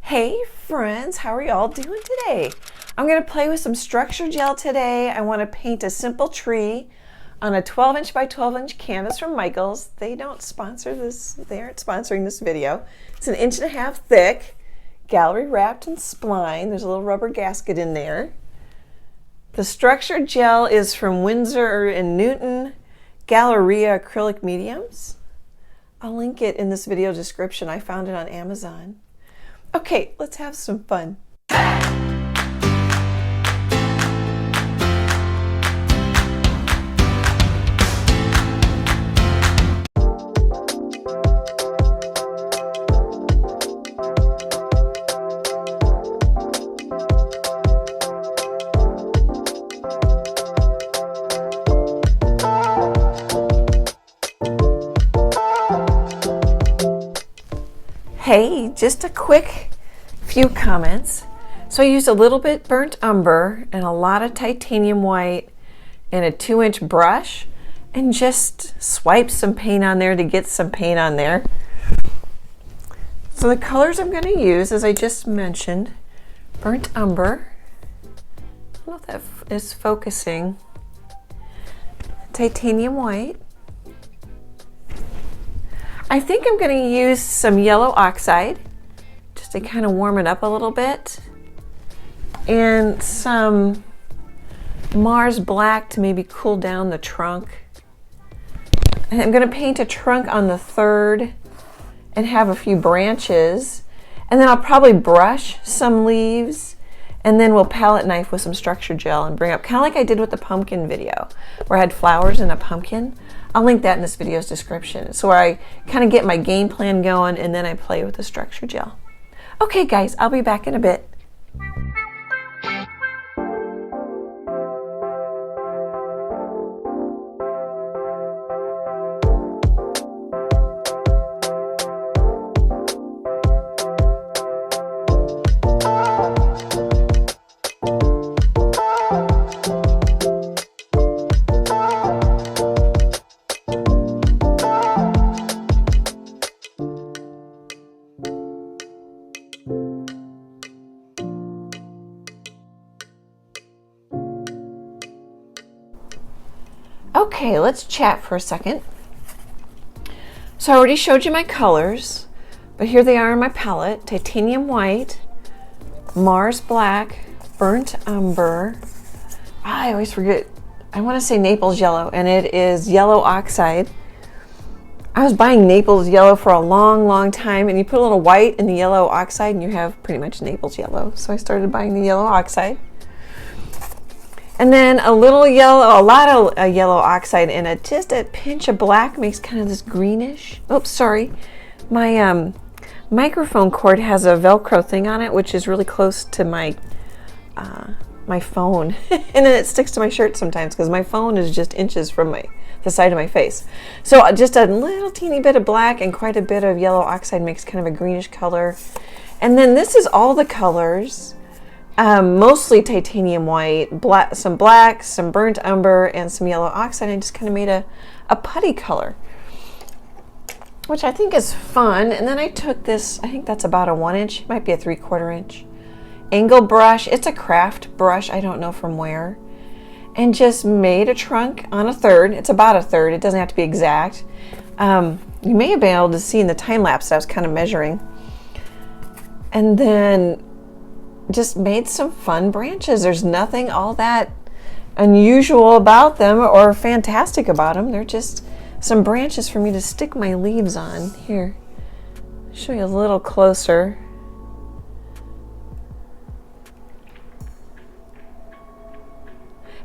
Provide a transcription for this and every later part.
Hey friends, how are y'all doing today? I'm going to play with some structure gel today. I want to paint a simple tree on a 12-inch by 12-inch canvas from Michaels. They don't sponsor this, they aren't sponsoring this video. It's 1.5 inches thick, gallery wrapped in spline. There's a little rubber gasket in there. The structure gel is from Windsor Newton Galleria acrylic mediums. I'll link it in this video description. I found it on Amazon. Okay, let's have some fun. Hey, just a quick few comments. So I used a little bit burnt umber and a lot of titanium white and a 2-inch brush and just swiped some paint on there to get some paint on there. So the colors I'm going to use, as I just mentioned, burnt umber. I don't know if that is focusing. Titanium white. I think I'm going to use some yellow oxide just to kind of warm it up a little bit, and some Mars black to maybe cool down the trunk. And I'm going to paint a trunk on the third and have a few branches, and then I'll probably brush some leaves, and then we'll palette knife with some structure gel and bring up, kind of like I did with the pumpkin video where I had flowers and a pumpkin. I'll link that in this video's description. So where I kind of get my game plan going and then I play with the structure gel. Okay guys, I'll be back in a bit. Okay, let's chat for a second. So I already showed you my colors, but here they are in my palette. Titanium white, Mars black, burnt umber. I always forget. I want to say Naples yellow, and it is yellow oxide. I was buying Naples yellow for a long time, and you put a little white in the yellow oxide and you have pretty much Naples yellow. So I started buying the yellow oxide. And then a little yellow, a lot of yellow oxide in it. Just a pinch of black makes kind of this greenish. Oops, sorry. My microphone cord has a Velcro thing on it, which is really close to my my phone. And then it sticks to my shirt sometimes because my phone is just inches from the side of my face. So just a little teeny bit of black and quite a bit of yellow oxide makes kind of a greenish color. And then this is all the colors. Mostly titanium white, some black, some burnt umber, and some yellow oxide. I just kind of made a putty color, which I think is fun. And then I took this, I think that's about a 1-inch, might be a 3/4 inch, angle brush. It's a craft brush, I don't know from where. And just made a trunk on a third. It's about a third, it doesn't have to be exact. You may have been able to see in the time lapse that I was kind of measuring. And then just made some fun branches. There's nothing all that unusual about them or fantastic about them. They're just some branches for me to stick my leaves on. Here, I'll show you a little closer.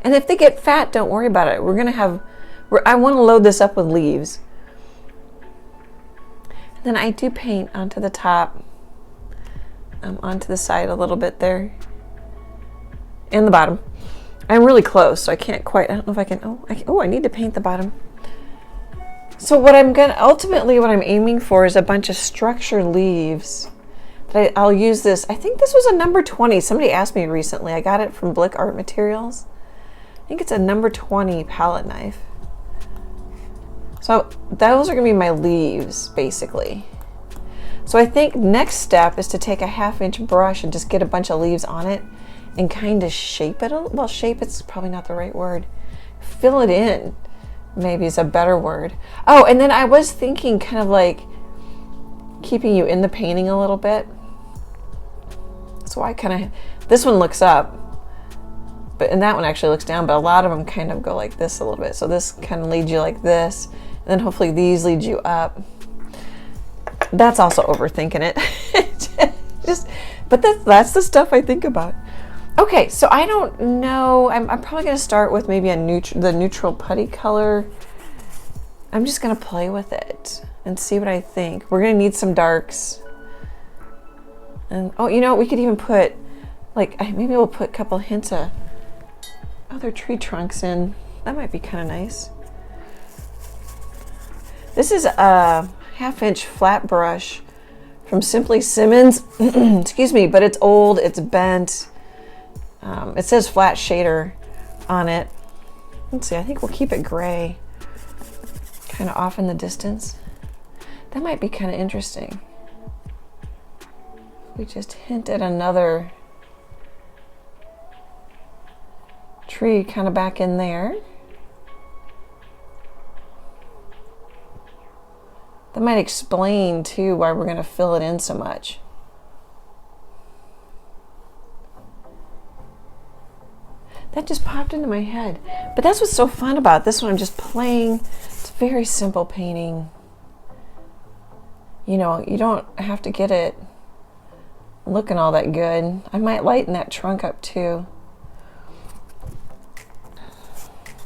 And if they get fat, don't worry about it. I want to load this up with leaves. And then I do paint onto the top. Onto the side a little bit there, and the bottom. I'm really close, so I can't quite. I don't know if I can. I need to paint the bottom. So what I'm aiming for is a bunch of structure leaves. I'll use this. I think this was a number 20. Somebody asked me recently. I got it from Blick Art Materials. I think it's a number 20 palette knife. So those are going to be my leaves, basically. So I think next step is to take a 1/2-inch brush and just get a bunch of leaves on it and kind of shape it. Well, shape it's probably not the right word. Fill it in, maybe is a better word. Oh, and then I was thinking kind of like keeping you in the painting a little bit. So I kind of, this one looks up, and that one actually looks down, but a lot of them kind of go like this a little bit. So this kind of leads you like this, and then hopefully these lead you up. That's also overthinking it. But that's the stuff I think about. Okay, so I don't know. I'm probably going to start with maybe the neutral putty color. I'm just going to play with it and see what I think. We're going to need some darks. And oh, you know, we could even put, like, maybe we'll put a couple hints of other tree trunks in. That might be kind of nice. This is a 1/2-inch flat brush from Simply Simmons. Excuse me, but it's old, it's bent. It says flat shader on it. Let's see, I think we'll keep it gray, kind of off in the distance. That might be kind of interesting. We just hint at another tree kind of back in there. That might explain too why we're going to fill it in so much. That just popped into my head. But that's what's so fun about this one. I'm just playing. It's very simple painting. You know, you don't have to get it looking all that good. I might lighten that trunk up too.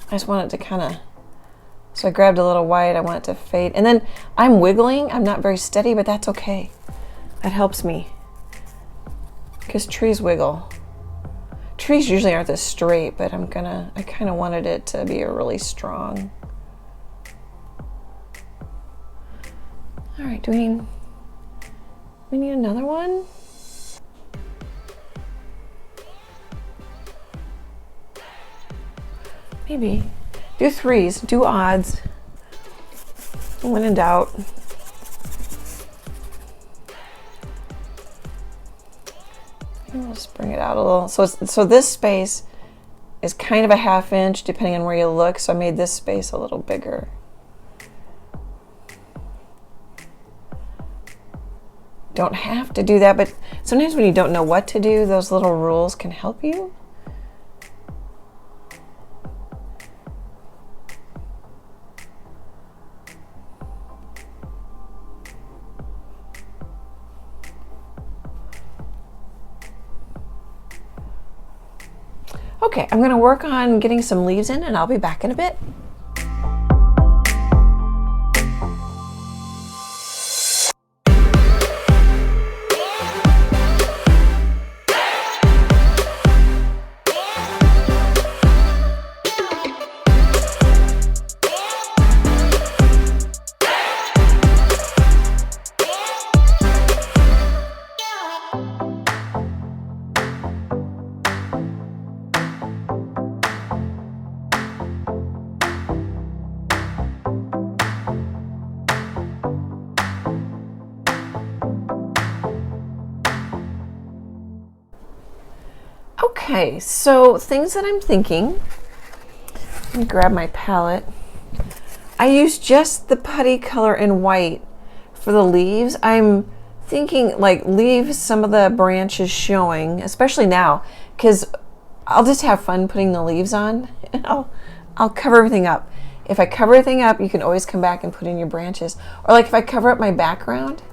I just want it to kind of, so I grabbed a little white, I want it to fade. And then I'm wiggling, I'm not very steady, but that's okay. That helps me. Because trees wiggle. Trees usually aren't this straight, but I kind of wanted it to be a really strong. All right, we need another one? Maybe. Do threes, do odds. When in doubt. We'll just bring it out a little. So this space is kind of a 1/2 inch depending on where you look. So I made this space a little bigger. Don't have to do that, but sometimes when you don't know what to do, those little rules can help you. Okay, I'm going to work on getting some leaves in, and I'll be back in a bit. Okay, so things that I'm thinking. Let me grab my palette. I use just the putty color in white for the leaves. I'm thinking like leave some of the branches showing, especially now, because I'll just have fun putting the leaves on, and I'll cover everything up. If I cover everything up, you can always come back and put in your branches. Or like if I cover up my background,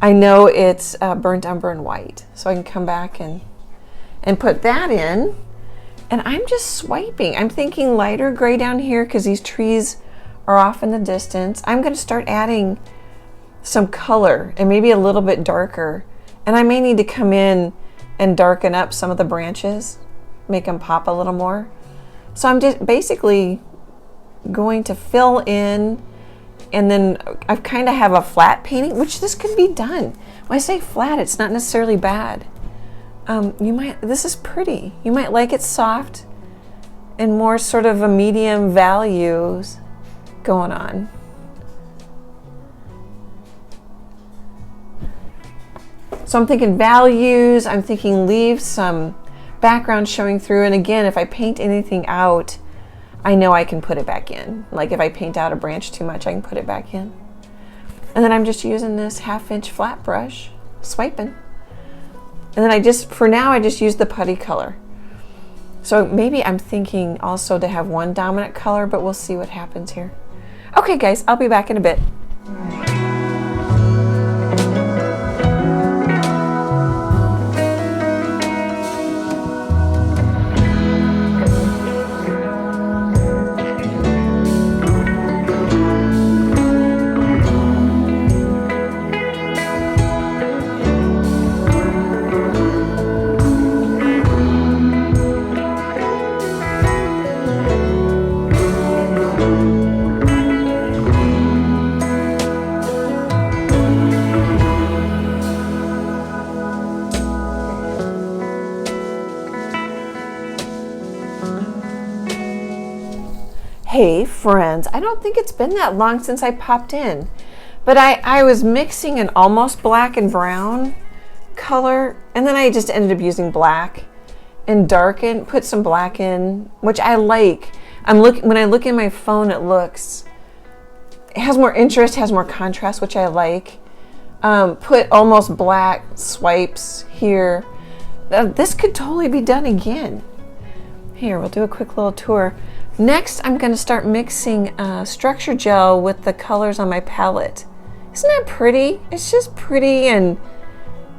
I know it's burnt umber and white, so I can come back and put that in. And I'm just swiping. I'm thinking lighter gray down here because these trees are off in the distance. I'm going to start adding some color and maybe a little bit darker. And I may need to come in and darken up some of the branches, make them pop a little more. So I'm just basically going to fill in, and then I kind of have a flat painting, which this could be done. When I say flat, it's not necessarily bad. This is pretty. You might like it soft and more sort of a medium values going on. So I'm thinking values, I'm thinking leave some background showing through. And again, if I paint anything out, I know I can put it back in. Like if I paint out a branch too much, I can put it back in. And then I'm just using this 1/2 inch flat brush, swiping. And then for now, I just use the putty color. So maybe I'm thinking also to have one dominant color, but we'll see what happens here. Okay guys, I'll be back in a bit. Hey friends, I don't think it's been that long since I popped in, but I was mixing an almost black and brown color, and then I just ended up using black and put some black in, which I like. When I look in my phone, it has more interest, has more contrast, which I like. Put almost black swipes here. This could totally be done again. Here, we'll do a quick little tour. Next, I'm going to start mixing structure gel with the colors on my palette. Isn't that pretty? It's just pretty, and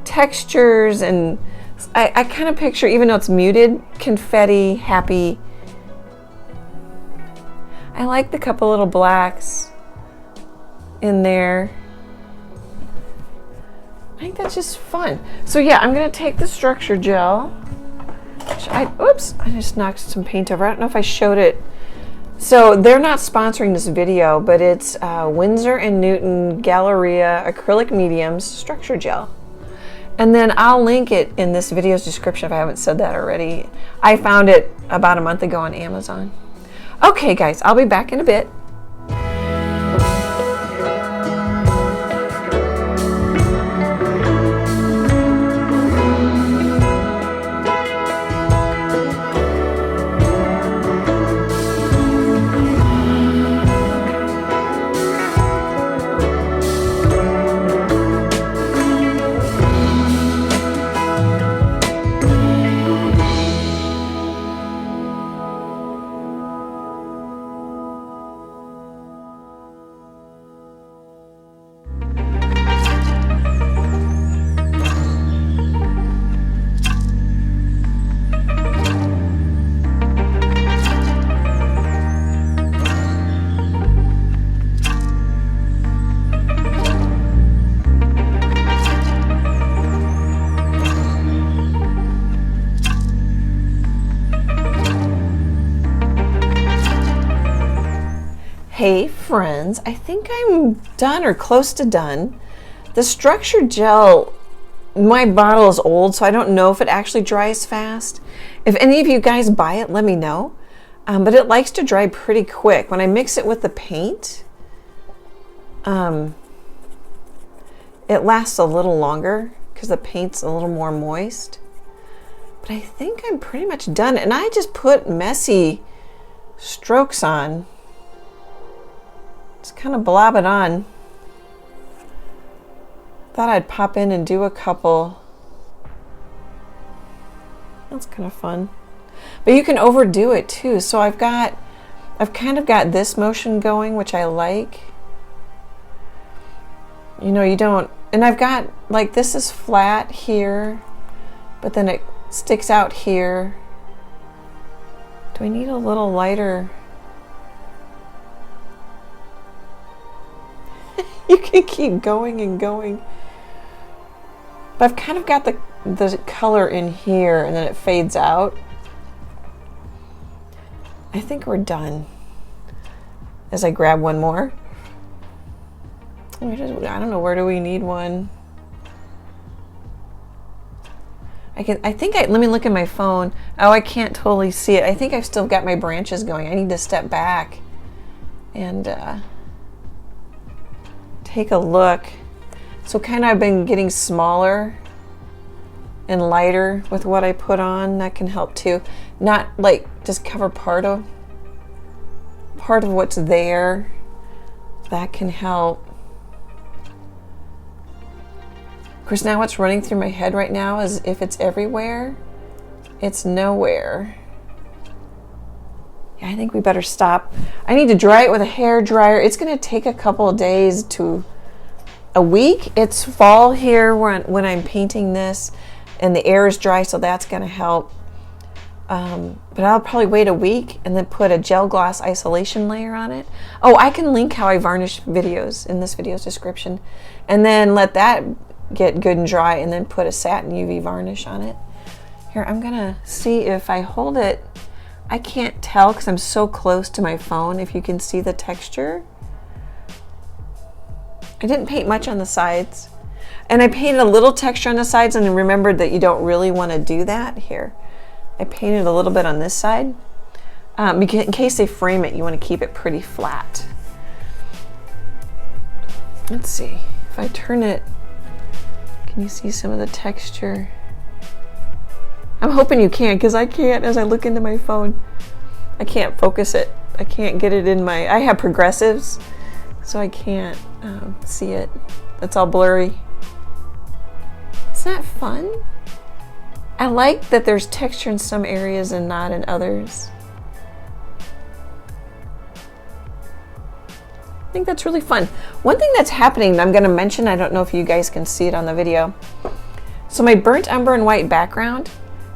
textures, and I kind of picture, even though it's muted, confetti, happy. I like the couple little blacks in there. I think that's just fun. So yeah, I'm going to take the structure gel. Oops, I just knocked some paint over. I don't know if I showed it. So they're not sponsoring this video, but it's Windsor Newton Galleria acrylic mediums structure gel. And then I'll link it in this video's description if I haven't said that already. I found it about a month ago on Amazon. Okay guys, I'll be back in a bit. Hey friends, I think I'm done or close to done. The structure gel, my bottle is old, so I don't know if it actually dries fast. If any of you guys buy it, let me know. But it likes to dry pretty quick. When I mix it with the paint, it lasts a little longer because the paint's a little more moist. But I think I'm pretty much done. And I just put messy strokes on. Just kind of blob it on. Thought I'd pop in and do a couple. That's kind of fun. But you can overdo it too. So I've kind of got this motion going, which I like. You know, you don't, and I've got, like, this is flat here, but then it sticks out here. Do I need a little lighter? You can keep going and going. But I've kind of got the color in here, and then it fades out. I think we're done. As I grab one more. I don't know, where do we need one? Let me look at my phone. Oh, I can't totally see it. I think I've still got my branches going. I need to step back and take a look. So kind of I've been getting smaller and lighter with what I put on. That can help too. Not like just cover part of what's there. That can help. Of course, now what's running through my head right now is if it's everywhere, it's nowhere. Yeah, I think we better stop. I need to dry it with a hair dryer. It's going to take a couple of days to a week. It's fall here when I'm painting this, and the air is dry, so that's going to help. But I'll probably wait a week and then put a gel gloss isolation layer on it. Oh, I can link how I varnish videos in this video's description, and then let that get good and dry, and then put a satin UV varnish on it. Here, I'm gonna see if I hold it. I can't tell because I'm so close to my phone if you can see the texture. I didn't paint much on the sides, and I painted a little texture on the sides and remembered that you don't really want to do that. Here, I painted a little bit on this side. In case they frame it, you want to keep it pretty flat. Let's see, if I turn it, can you see some of the texture? I'm hoping you can, because I can't as I look into my phone. I can't focus it. I can't get it in my, I have progressives, so I can't see it. It's all blurry. Isn't that fun? I like that there's texture in some areas and not in others. I think that's really fun. One thing that's happening that I'm going to mention, I don't know if you guys can see it on the video. So my burnt umber and white background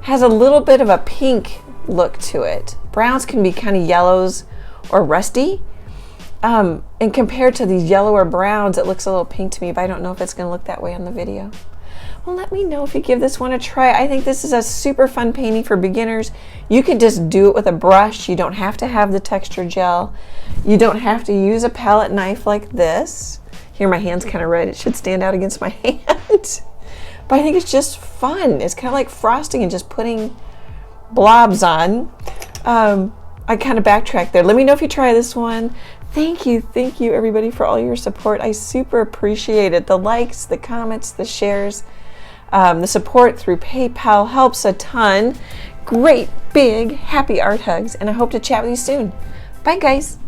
has a little bit of a pink look to it. Browns can be kind of yellows or rusty. And compared to these yellow or browns, it looks a little pink to me, but I don't know if it's going to look that way on the video. Well, let me know if you give this one a try. I think this is a super fun painting for beginners. You could just do it with a brush. You don't have to have the texture gel. You don't have to use a palette knife like this. Here, my hand's kind of red. It should stand out against my hand. But I think it's just fun. It's kind of like frosting and just putting blobs on. I kind of backtracked there. Let me know if you try this one. Thank you everybody for all your support. I super appreciate it. The likes, the comments, the shares, the support through PayPal helps a ton. Great, big, happy art hugs, and I hope to chat with you soon. Bye, guys.